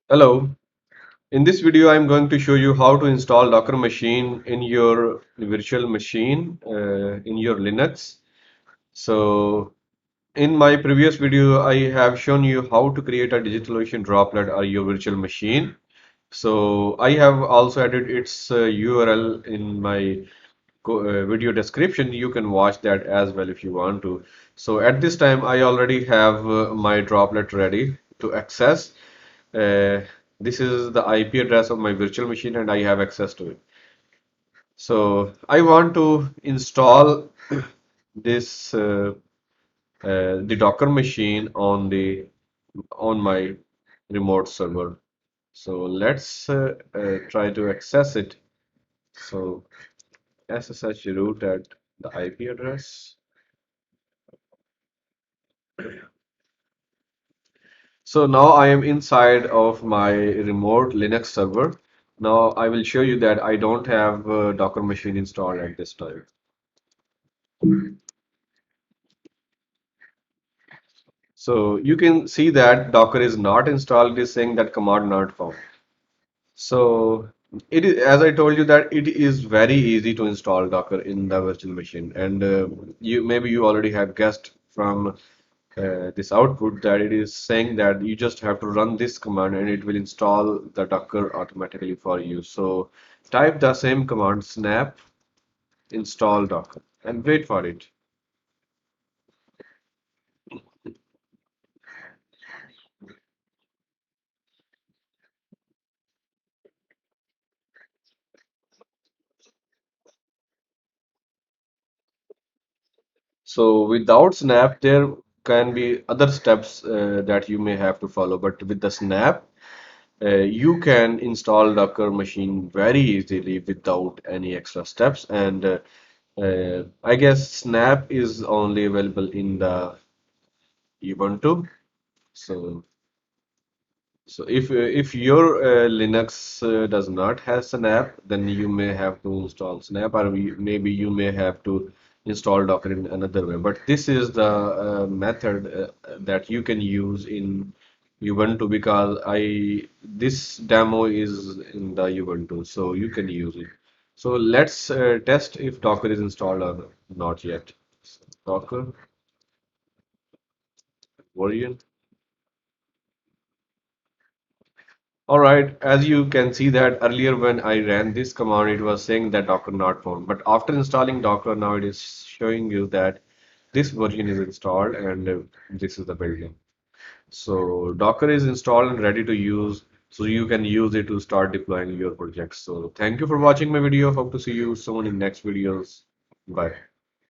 Hello. In this video, I'm going to show you how to install Docker machine in your virtual machine in your Linux. So, in my previous video, I have shown you how to create a DigitalOcean droplet or your virtual machine. So, I have also added its URL in my video description. You can watch that as well if you want to. So, at this time, I already have my droplet ready to access. Uh, this is the IP address of my virtual machine and I have access to it. So I want to install this the Docker machine on my remote server. So let's try to access it. So SSH root at the IP address. So now I am inside of my remote Linux server. Now I will show you that I don't have a Docker machine installed at this time. So you can see that Docker is not installed, it is saying that command not found. So it is, as I told you that it is very easy to install Docker in the virtual machine. And you already have guessed from this output that it is saying that you just have to run this command and it will install the Docker automatically for you. So type the same command snap install Docker and wait for it. So without Snap, there can be other steps that you may have to follow. But with the Snap, you can install Docker machine very easily without any extra steps. And I guess Snap is only available in the Ubuntu. So if your Linux does not have Snap, then you may have to install Snap, or maybe you may have to install Docker in another way. But this is the method that you can use in Ubuntu because I this demo is in the Ubuntu, so you can use it. So let's test if Docker is installed or not yet. Docker version. All right, as you can see that earlier when I ran this command, it was saying that Docker not found. But after installing Docker, now it is showing you that this version is installed and this is the building. So Docker is installed and ready to use, so you can use it to start deploying your projects. So thank you for watching my video. Hope to see you soon in next videos. Bye.